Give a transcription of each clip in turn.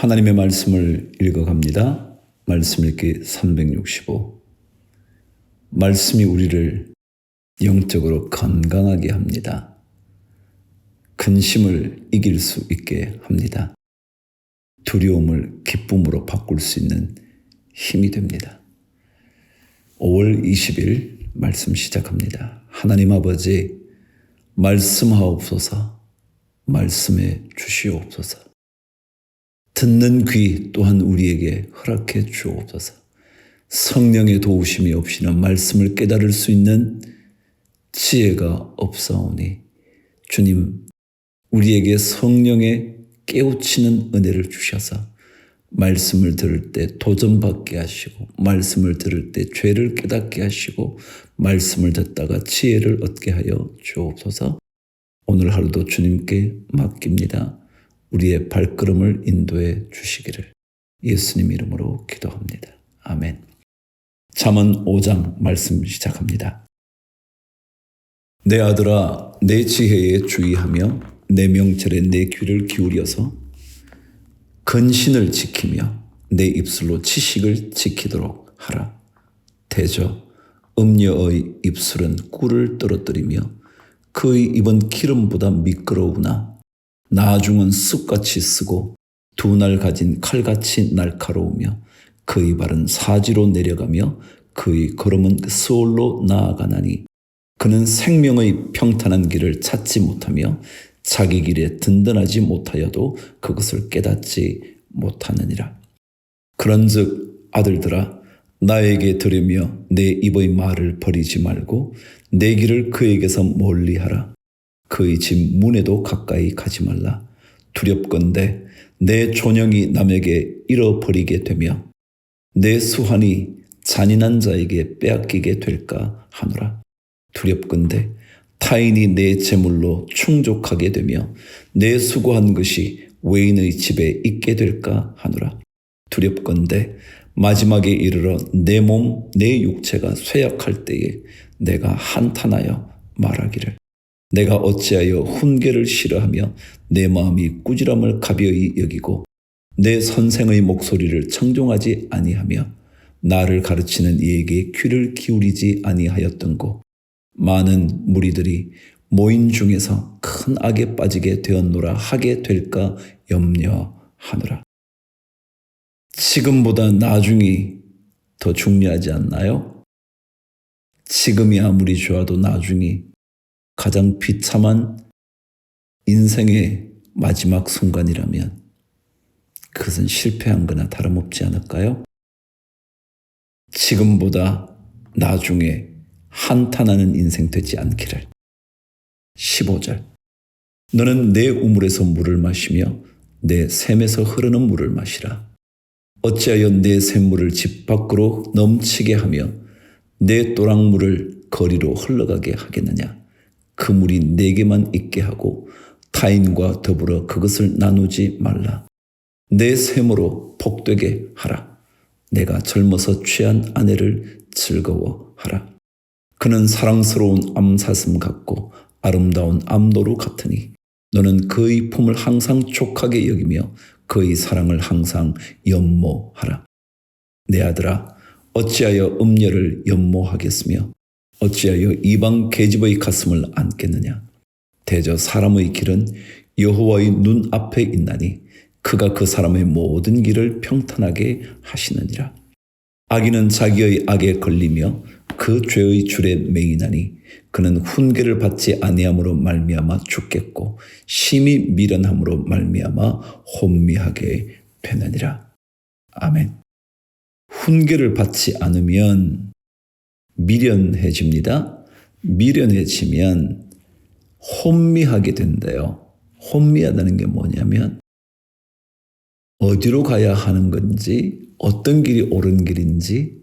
하나님의 말씀을 읽어갑니다. 말씀 읽기 365. 말씀이 우리를 영적으로 건강하게 합니다. 근심을 이길 수 있게 합니다. 두려움을 기쁨으로 바꿀 수 있는 힘이 됩니다. 5월 20일 말씀 시작합니다. 하나님 아버지, 말씀하옵소서, 말씀해 주시옵소서. 듣는 귀 또한 우리에게 허락해 주옵소서. 성령의 도우심이 없이는 말씀을 깨달을 수 있는 지혜가 없사오니 주님, 우리에게 성령의 깨우치는 은혜를 주셔서 말씀을 들을 때 도전받게 하시고, 말씀을 들을 때 죄를 깨닫게 하시고, 말씀을 듣다가 지혜를 얻게 하여 주옵소서. 오늘 하루도 주님께 맡깁니다. 우리의 발걸음을 인도해 주시기를 예수님 이름으로 기도합니다. 아멘. 잠언 5장 말씀 시작합니다. 내 아들아, 내 지혜에 주의하며 내 명철에 내 귀를 기울여서 근신을 지키며 내 입술로 지식을 지키도록 하라. 대저 음녀의 입술은 꿀을 떨어뜨리며 그의 입은 기름보다 미끄러우나 나중은 습같이 쓰고 두 날 가진 칼같이 날카로우며 그의 발은 사지로 내려가며 그의 걸음은 스올로 나아가나니 그는 생명의 평탄한 길을 찾지 못하며 자기 길에 든든하지 못하여도 그것을 깨닫지 못하느니라. 그런즉 아들들아, 나에게 들으며 내 입의 말을 버리지 말고 내 길을 그에게서 멀리하라. 그의 집 문에도 가까이 가지 말라. 두렵건대 내 존영이 남에게 잃어버리게 되며 내 수환이 잔인한 자에게 빼앗기게 될까 하노라. 두렵건대 타인이 내 재물로 충족하게 되며 내 수고한 것이 외인의 집에 있게 될까 하노라. 두렵건대 마지막에 이르러 내 몸, 내 육체가 쇠약할 때에 내가 한탄하여 말하기를 내가 어찌하여 훈계를 싫어하며 내 마음이 꾸지람을 가벼이 여기고 내 선생의 목소리를 청종하지 아니하며 나를 가르치는 이에게 귀를 기울이지 아니하였던고. 많은 무리들이 모인 중에서 큰 악에 빠지게 되었노라 하게 될까 염려하노라. 지금보다 나중이 더 중요하지 않나요? 지금이 아무리 좋아도 나중이 가장 비참한 인생의 마지막 순간이라면 그것은 실패한 거나 다름없지 않을까요? 지금보다 나중에 한탄하는 인생 되지 않기를. 15절. 너는 내 우물에서 물을 마시며 내 샘에서 흐르는 물을 마시라. 어찌하여 내 샘물을 집 밖으로 넘치게 하며 내 또랑물을 거리로 흘러가게 하겠느냐. 그 물이 내게만 있게 하고 타인과 더불어 그것을 나누지 말라. 내 샘으로 복되게 하라. 내가 젊어서 취한 아내를 즐거워하라. 그는 사랑스러운 암사슴 같고 아름다운 암노루 같으니 너는 그의 품을 항상 촉하게 여기며 그의 사랑을 항상 연모하라. 내 아들아, 어찌하여 음녀를 연모하겠으며 어찌하여 이방 계집의 가슴을 안겠느냐. 대저 사람의 길은 여호와의 눈앞에 있나니 그가 그 사람의 모든 길을 평탄하게 하시느니라. 악인은 자기의 악에 걸리며 그 죄의 줄에 매이나니 그는 훈계를 받지 아니함으로 말미암아 죽겠고 심히 미련함으로 말미암아 혼미하게 되느니라. 아멘. 훈계를 받지 않으면 미련해집니다. 미련해지면 혼미하게 된대요. 혼미하다는 게 뭐냐면 어디로 가야 하는 건지 어떤 길이 옳은 길인지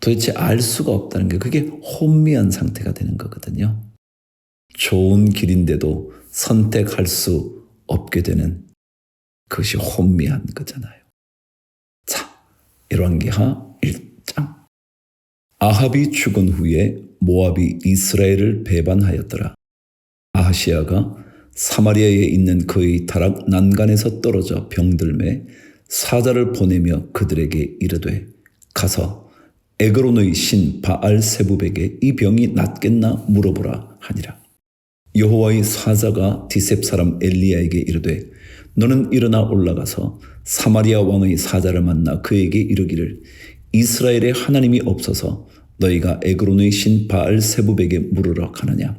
도대체 알 수가 없다는 게 그게 혼미한 상태가 되는 거거든요. 좋은 길인데도 선택할 수 없게 되는 그것이 혼미한 거잖아요. 자, 열왕기하 1장. 아합이 죽은 후에 모압이 이스라엘을 배반하였더라. 아하시야가 사마리아에 있는 그의 다락 난간에서 떨어져 병들매 사자를 보내며 그들에게 이르되 가서 에그론의 신 바알세붑에게 이 병이 낫겠나 물어보라 하니라. 여호와의 사자가 디셉 사람 엘리야에게 이르되 너는 일어나 올라가서 사마리아 왕의 사자를 만나 그에게 이르기를 이스라엘의 하나님이 없어서 너희가 에그론의 신 바알세붑에게 물으러 가느냐.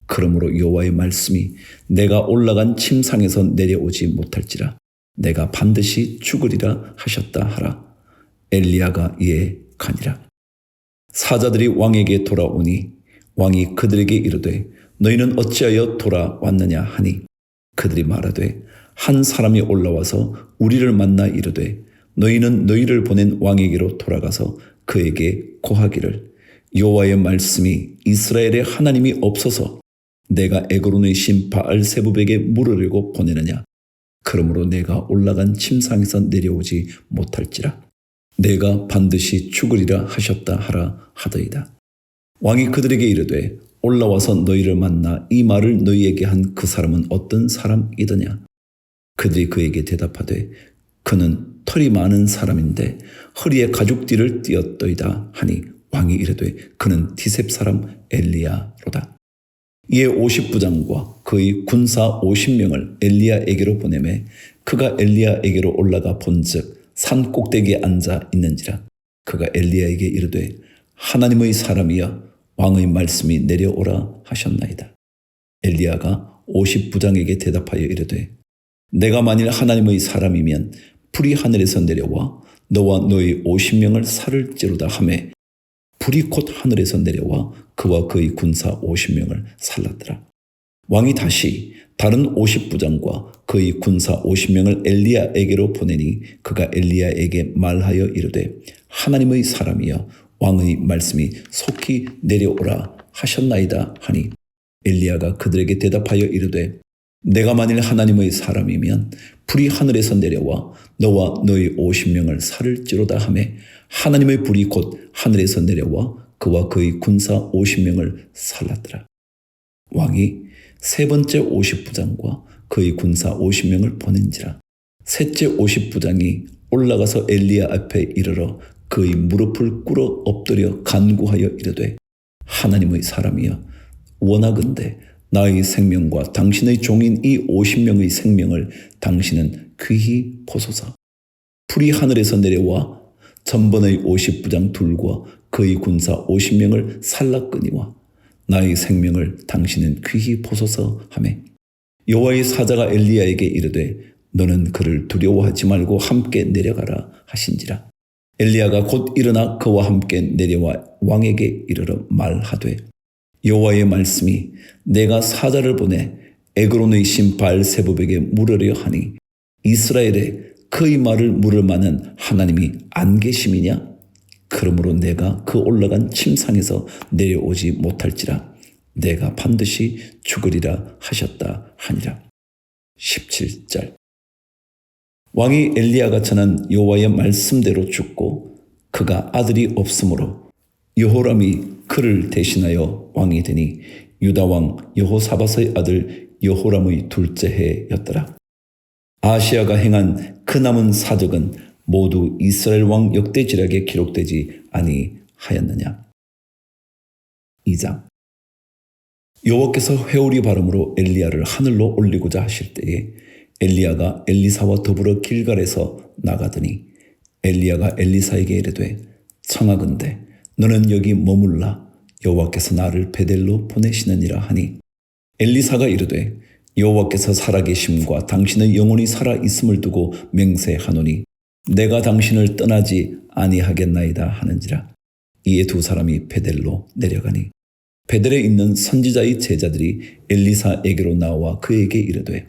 그러므로 여호와의 말씀이 내가 올라간 침상에서 내려오지 못할지라 내가 반드시 죽으리라 하셨다 하라. 엘리야가 이에 가니라. 사자들이 왕에게 돌아오니 왕이 그들에게 이르되 너희는 어찌하여 돌아왔느냐 하니 그들이 말하되 한 사람이 올라와서 우리를 만나 이르되 너희는 너희를 보낸 왕에게로 돌아가서 그에게 고하기를 여호와의 말씀이 이스라엘의 하나님이 없어서 내가 에그론의 신 바알세붑에게 물으려고 보내느냐. 그러므로 내가 올라간 침상에서 내려오지 못할지라 내가 반드시 죽으리라 하셨다 하라 하더이다. 왕이 그들에게 이르되 올라와서 너희를 만나 이 말을 너희에게 한 그 사람은 어떤 사람이더냐. 그들이 그에게 대답하되 그는 털이 많은 사람인데 허리에 가죽띠를 띠었더이다 하니 왕이 이르되 그는 디셉 사람 엘리야로다. 이에 50부장과 그의 군사 50명을 엘리야에게로 보내매 그가 엘리야에게로 올라가 본즉 산 꼭대기에 앉아 있는지라. 그가 엘리야에게 이르되 하나님의 사람이여 왕의 말씀이 내려오라 하셨나이다. 엘리야가 50부장에게 대답하여 이르되 내가 만일 하나님의 사람이면 불이 하늘에서 내려와 너와 너의 50명을 살을 찌르다 하매 불이 곧 하늘에서 내려와 그와 그의 군사 50명을 살랐더라. 왕이 다시 다른 50부장과 그의 군사 50명을 엘리야에게로 보내니 그가 엘리야에게 말하여 이르되 하나님의 사람이여 왕의 말씀이 속히 내려오라 하셨나이다 하니 엘리야가 그들에게 대답하여 이르되 내가 만일 하나님의 사람이면 불이 하늘에서 내려와 너와 너의 50명을 살을 찌르다 하매 하나님의 불이 곧 하늘에서 내려와 그와 그의 군사 50명을 살랐더라. 왕이 세 번째 50부장과 그의 군사 50명을 보낸지라. 셋째 50부장이 올라가서 엘리야 앞에 이르러 그의 무릎을 꿇어 엎드려 간구하여 이르되 하나님의 사람이여 원하건대 나의 생명과 당신의 종인 이 50명의 생명을 당신은 귀히 보소서. 불이 하늘에서 내려와 전번의 50부장 둘과 그의 군사 50명을 살랐거니와 나의 생명을 당신은 귀히 보소서 하매 여호와의 사자가 엘리야에게 이르되 너는 그를 두려워하지 말고 함께 내려가라 하신지라. 엘리야가 곧 일어나 그와 함께 내려와 왕에게 이르러 말하되 여호와의 말씀이 내가 사자를 보내 에그론의 신 바알세붑에게 물으려 하니 이스라엘에 그의 말을 물을 만한 하나님이 안 계심이냐? 그러므로 내가 그 올라간 침상에서 내려오지 못할지라 내가 반드시 죽으리라 하셨다 하니라. 17절. 왕이 엘리야가 전한 여호와의 말씀대로 죽고 그가 아들이 없으므로 여호람이 그를 대신하여 왕이 되니 유다 왕 여호사밧의 아들 여호람의 둘째 해였더라. 아시아가 행한 그 남은 사적은 모두 이스라엘 왕 역대지략에 기록되지 아니하였느냐. 2장. 여호와께서 회오리 바람으로 엘리야를 하늘로 올리고자 하실 때에 엘리야가 엘리사와 더불어 길갈에서 나가더니 엘리야가 엘리사에게 이르되 청하건대 너는 여기 머물라 여호와께서 나를 베델로 보내시느니라 하니 엘리사가 이르되 여호와께서 살아계심과 당신의 영혼이 살아있음을 두고 맹세하노니 내가 당신을 떠나지 아니하겠나이다 하는지라. 이에 두 사람이 베델로 내려가니 베델에 있는 선지자의 제자들이 엘리사에게로 나와 그에게 이르되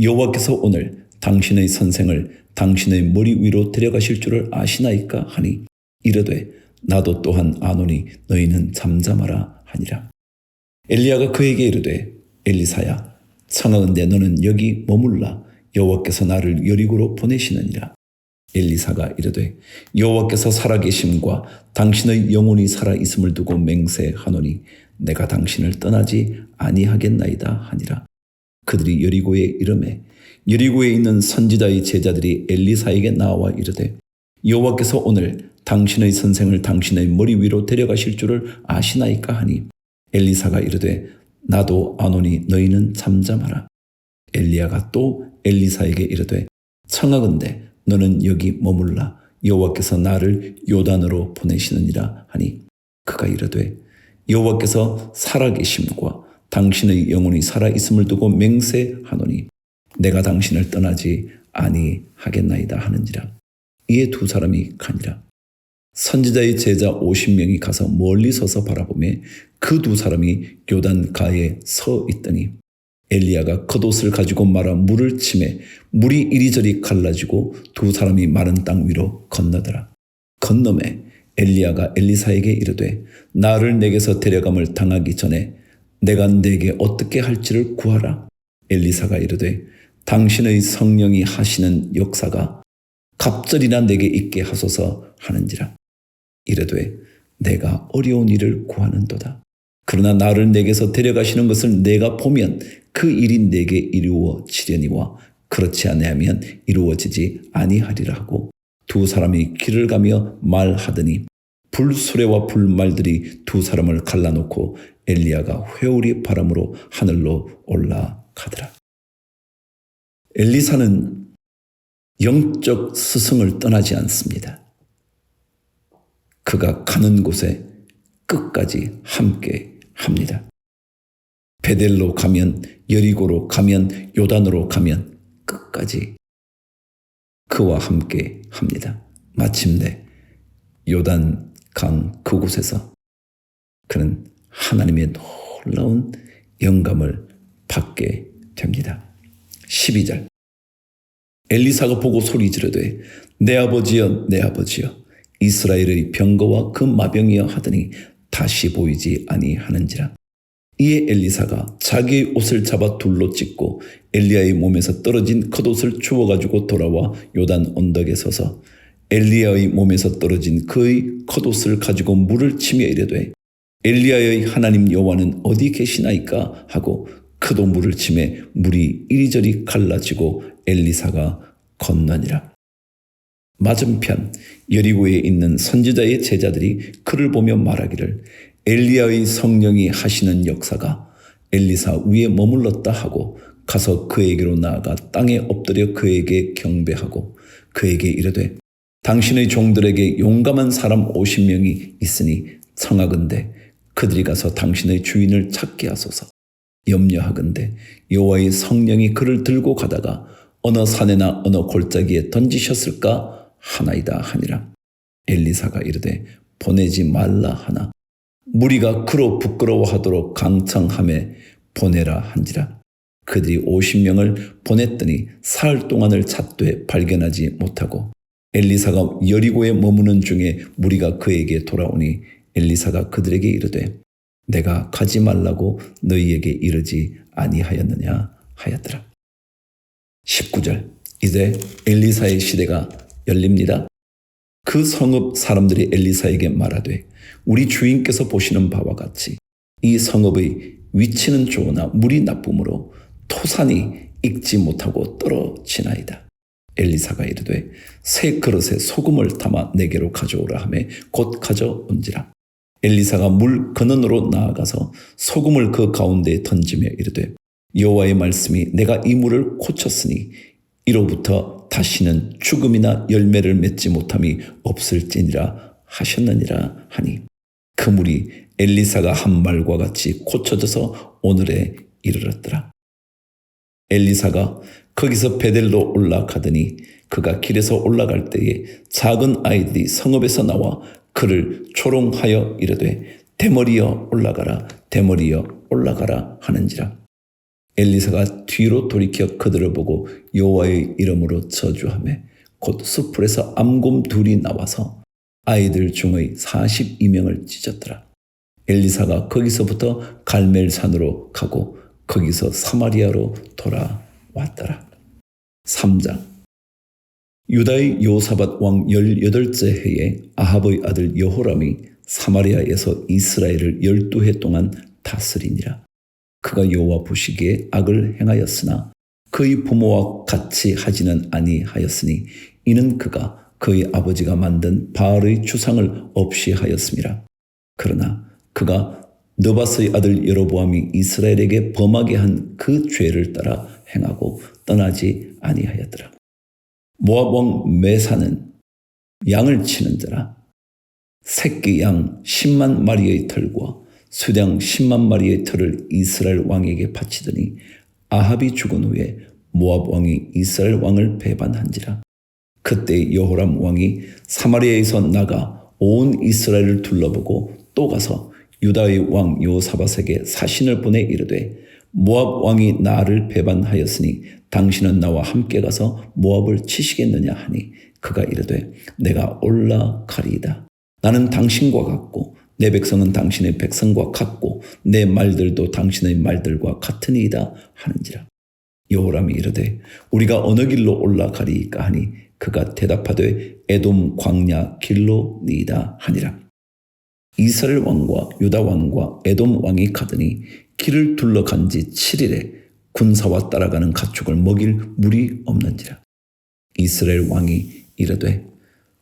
여호와께서 오늘 당신의 선생을 당신의 머리 위로 데려가실 줄을 아시나이까 하니 이르되 나도 또한 아노니 너희는 잠잠하라 하니라. 엘리야가 그에게 이르되 엘리사야 청하건대 너는 여기 머물라 여호와께서 나를 여리고로 보내시느니라. 엘리사가 이르되 여호와께서 살아계심과 당신의 영혼이 살아있음을 두고 맹세하노니 내가 당신을 떠나지 아니하겠나이다 하니라. 그들이 여리고에 이르매 여리고에 있는 선지자의 제자들이 엘리사에게 나와 이르되 여호와께서 오늘 당신의 선생을 당신의 머리 위로 데려가실 줄을 아시나이까 하니 엘리사가 이르되 나도 아노니 너희는 잠잠하라. 엘리야가 또 엘리사에게 이르되 청하건대 너는 여기 머물라. 여호와께서 나를 요단으로 보내시느니라 하니 그가 이르되 여호와께서 살아계심과 당신의 영혼이 살아있음을 두고 맹세하노니 내가 당신을 떠나지 아니하겠나이다 하는지라. 이에 두 사람이 가니라. 선지자의 제자 50명이 가서 멀리 서서 바라보매 그 두 사람이 요단가에 서 있더니 엘리야가 겉옷을 가지고 말아 물을 치매 물이 이리저리 갈라지고 두 사람이 마른 땅 위로 건너더라. 건너매 엘리야가 엘리사에게 이르되 나를 내게서 데려감을 당하기 전에 내가 네게 어떻게 할지를 구하라. 엘리사가 이르되 당신의 성령이 하시는 역사가 갑절이나 내게 있게 하소서 하는지라. 이르되 내가 어려운 일을 구하는도다. 그러나 나를 내게서 데려가시는 것을 내가 보면 그 일이 내게 이루어지려니와 그렇지 아니하면 이루어지지 아니하리라 하고 두 사람이 길을 가며 말하더니 불수레와 불말들이 두 사람을 갈라놓고 엘리야가 회오리 바람으로 하늘로 올라가더라. 엘리사는 영적 스승을 떠나지 않습니다. 그가 가는 곳에 끝까지 함께 합니다. 베델로 가면, 여리고로 가면, 요단으로 가면 끝까지 그와 함께 합니다. 마침내 요단 강 그곳에서 그는 하나님의 놀라운 영감을 받게 됩니다. 12절 엘리사가 보고 소리 지르되 내 아버지여 내 아버지여 이스라엘의 병거와 그 마병이여 하더니 다시 보이지 아니하는지라. 이에 엘리사가 자기의 옷을 잡아 둘로 찢고 엘리야의 몸에서 떨어진 겉옷을 주워가지고 돌아와 요단 언덕에 서서 엘리야의 몸에서 떨어진 그의 겉옷을 가지고 물을 치며 이르되 엘리야의 하나님 여호와는 어디 계시나이까 하고 그도 물을 치매 물이 이리저리 갈라지고 엘리사가 건너니라. 맞은편 여리고에 있는 선지자의 제자들이 그를 보며 말하기를 엘리야의 성령이 하시는 역사가 엘리사 위에 머물렀다 하고 가서 그에게로 나아가 땅에 엎드려 그에게 경배하고 그에게 이르되 당신의 종들에게 용감한 사람 50명이 있으니 청하건대 그들이 가서 당신의 주인을 찾게 하소서. 염려하건대 여호와의 성령이 그를 들고 가다가 어느 산에나 어느 골짜기에 던지셨을까 하나이다 하니라. 엘리사가 이르되 보내지 말라 하나 무리가 그로 부끄러워하도록 강청함에 보내라 한지라. 그들이 50명을 보냈더니 사흘 동안을 찾되 발견하지 못하고 엘리사가 여리고에 머무는 중에 무리가 그에게 돌아오니 엘리사가 그들에게 이르되 내가 가지 말라고 너희에게 이르지 아니하였느냐 하였더라. 19절 이제 엘리사의 시대가 열립니다. 그 성읍 사람들이 엘리사에게 말하되 우리 주인께서 보시는 바와 같이 이 성읍의 위치는 좋으나 물이 나쁨으로 토산이 익지 못하고 떨어지나이다. 엘리사가 이르되 새 그릇에 소금을 담아 내게로 가져오라 하매 곧 가져온지라. 엘리사가 물 근원으로 나아가서 소금을 그 가운데에 던지며 이르되 여호와의 말씀이 내가 이 물을 고쳤으니 이로부터 다시는 죽음이나 열매를 맺지 못함이 없을지니라 하셨느니라 하니 그 물이 엘리사가 한 말과 같이 고쳐져서 오늘에 이르렀더라. 엘리사가 거기서 베델로 올라가더니 그가 길에서 올라갈 때에 작은 아이들이 성읍에서 나와 그를 조롱하여 이르되 대머리여 올라가라 대머리여 올라가라 하는지라. 엘리사가 뒤로 돌이켜 그들을 보고 여호와의 이름으로 저주하매 곧 숲풀에서 암곰 둘이 나와서 아이들 중의 42명을 찢었더라. 엘리사가 거기서부터 갈멜산으로 가고 거기서 사마리아로 돌아왔더라. 3장 유다의 요사밧 왕 18째 해에 아합의 아들 여호람이 사마리아에서 이스라엘을 12해 동안 다스리니라. 그가 여호와 보시기에 악을 행하였으나 그의 부모와 같이 하지는 아니하였으니 이는 그가 그의 아버지가 만든 바알의 주상을 없이 하였음이라. 그러나 그가 느밧의 아들 여로보암이 이스라엘에게 범하게 한 그 죄를 따라 행하고 떠나지 아니하였더라. 모압 왕 메사는 양을 치는 자라. 새끼 양 10만 마리의 털과 수량 10만 마리의 털을 이스라엘 왕에게 바치더니 아합이 죽은 후에 모압 왕이 이스라엘 왕을 배반한지라. 그때 여호람 왕이 사마리아에서 나가 온 이스라엘을 둘러보고 또 가서 유다의 왕 여호사밧에게 사신을 보내 이르되 모압 왕이 나를 배반하였으니 당신은 나와 함께 가서 모압을 치시겠느냐 하니 그가 이르되 내가 올라가리이다. 나는 당신과 같고 내 백성은 당신의 백성과 같고 내 말들도 당신의 말들과 같으니이다 하는지라. 여호람이 이르되 우리가 어느 길로 올라가리이까 하니 그가 대답하되 에돔 광야 길로니이다 하니라. 이스라엘 왕과 유다 왕과 에돔 왕이 가더니 길을 둘러간 지 7일에 군사와 따라가는 가축을 먹일 물이 없는지라. 이스라엘 왕이 이르되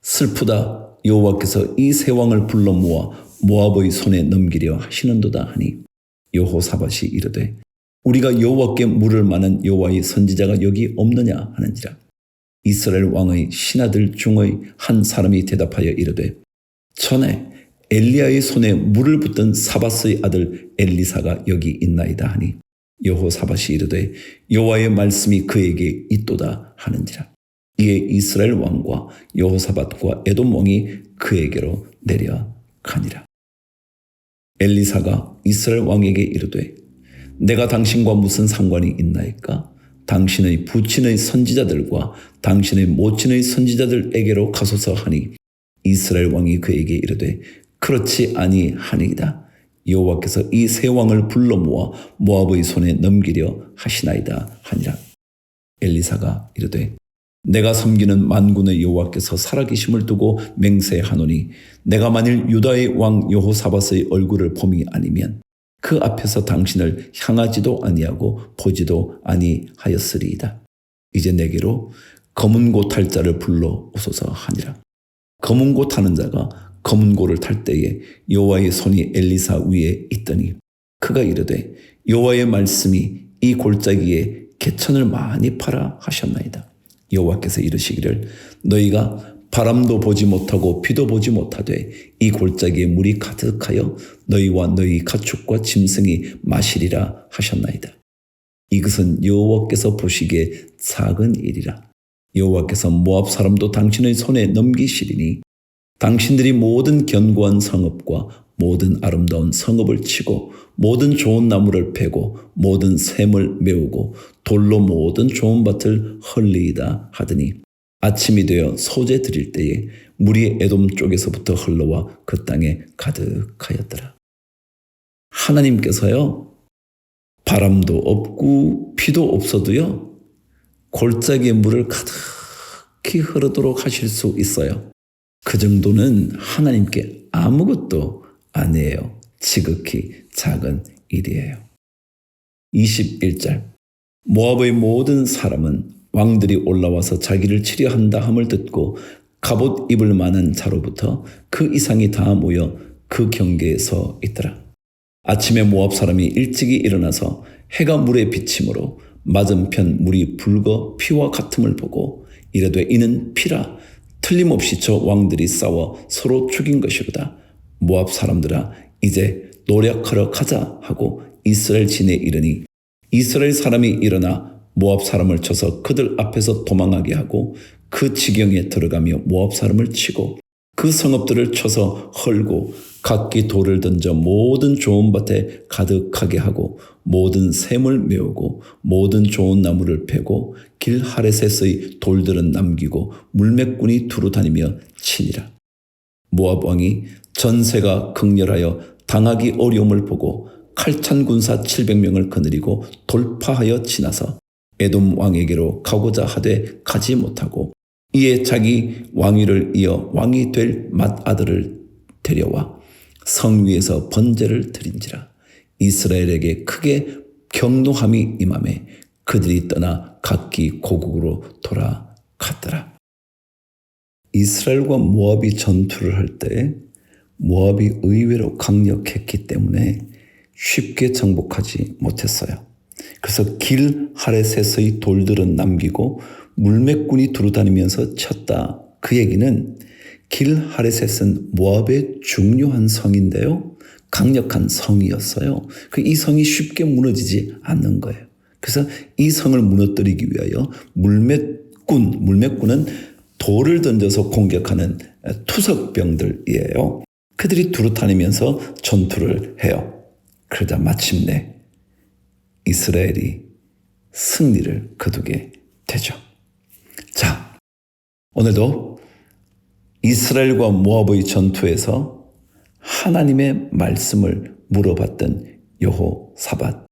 슬프다. 여호와께서 이 세 왕을 불러 모아 모압의 손에 넘기려 하시는도다 하니 여호사밧이 이르되 우리가 여호와께 물을 만한 여호와의 선지자가 여기 없느냐 하는지라. 이스라엘 왕의 신하들 중의 한 사람이 대답하여 이르되 전에 엘리야의 손에 물을 붓던 사밧의 아들 엘리사가 여기 있나이다 하니 여호사밧이 이르되 여호와의 말씀이 그에게 있도다 하는지라. 이에 이스라엘 왕과 여호사밧과 에돔 왕이 그에게로 내려가니라. 엘리사가 이스라엘 왕에게 이르되 내가 당신과 무슨 상관이 있나이까? 당신의 부친의 선지자들과 당신의 모친의 선지자들에게로 가소서 하니 이스라엘 왕이 그에게 이르되 그렇지 아니하니이다. 여호와께서 이 세 왕을 불러 모아 모압의 손에 넘기려 하시나이다 하니라. 엘리사가 이르되 내가 섬기는 만군의 여호와께서 살아계심을 두고 맹세하노니 내가 만일 유다의 왕 여호사밧의 얼굴을 봄이 아니면 그 앞에서 당신을 향하지도 아니하고 보지도 아니하였으리이다. 이제 내게로 검은 고 탈 자를 불러 오소서 하니라. 검은 고 타는 자가 검은 고를 탈 때에 여호와의 손이 엘리사 위에 있더니 그가 이르되 여호와의 말씀이 이 골짜기에 개천을 많이 팔아 하셨나이다. 여호와께서 이르시기를 너희가 바람도 보지 못하고 비도 보지 못하되 이 골짜기에 물이 가득하여 너희와 너희 가축과 짐승이 마시리라 하셨나이다. 이것은 여호와께서 보시기에 작은 일이라. 여호와께서 모압 사람도 당신의 손에 넘기시리니 당신들이 모든 견고한 성읍과 모든 아름다운 성읍을 치고 모든 좋은 나무를 베고 모든 샘을 메우고 돌로 모든 좋은 밭을 헐리이다 하더니 아침이 되어 소재 드릴 때에 물이 에돔 쪽에서부터 흘러와 그 땅에 가득하였더라. 하나님께서요, 바람도 없고 비도 없어도요, 골짜기에 물을 가득히 흐르도록 하실 수 있어요. 그 정도는 하나님께 아무것도 아니에요. 지극히 작은 일이에요. 21절 모압의 모든 사람은 왕들이 올라와서 자기를 치려 한다 함을 듣고 갑옷 입을 만한 자로부터 그 이상이 다 모여 그 경계에 서 있더라. 아침에 모압 사람이 일찍이 일어나서 해가 물에 비침으로 맞은편 물이 붉어 피와 같음을 보고 이르되 이는 피라. 틀림없이 저 왕들이 싸워 서로 죽인 것이로다. 모압 사람들아 이제 노력하러 가자 하고 이스라엘 진에 이르니 이스라엘 사람이 일어나 모압 사람을 쳐서 그들 앞에서 도망하게 하고 그 지경에 들어가며 모압 사람을 치고 그 성읍들을 쳐서 헐고 각기 돌을 던져 모든 좋은 밭에 가득하게 하고 모든 샘을 메우고 모든 좋은 나무를 베고 길 하레셋의 돌들은 남기고 물매꾼이 두루 다니며 치니라. 모압 왕이 전세가 극렬하여 당하기 어려움을 보고 칼찬 군사 700명을 거느리고 돌파하여 지나서 에돔 왕에게로 가고자 하되 가지 못하고 이에 자기 왕위를 이어 왕이 될 맏아들을 데려와 성 위에서 번제를 드린지라. 이스라엘에게 크게 경노함이 임하매 그들이 떠나 각기 고국으로 돌아갔더라. 이스라엘과 모압이 전투를 할 때 모압이 의외로 강력했기 때문에 쉽게 정복하지 못했어요. 그래서 길 하렛에서의 돌들은 남기고 물맷꾼이 두루다니면서 쳤다. 그 얘기는 길 하렛은 모압의 중요한 성인데요. 강력한 성이었어요. 이 성이 쉽게 무너지지 않는 거예요. 그래서 이 성을 무너뜨리기 위하여 물맷꾼은 돌을 던져서 공격하는 투석병들이에요. 그들이 두루다니면서 전투를 해요. 그러다 마침내 이스라엘이 승리를 거두게 되죠. 자, 오늘도 이스라엘과 모압의 전투에서 하나님의 말씀을 물어봤던 여호사밧,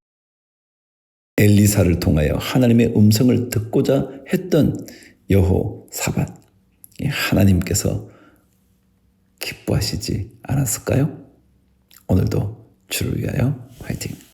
엘리사를 통하여 하나님의 음성을 듣고자 했던 여호사밧, 하나님께서 기뻐하시지 않았을까요? 오늘도 주를 위하여 화이팅!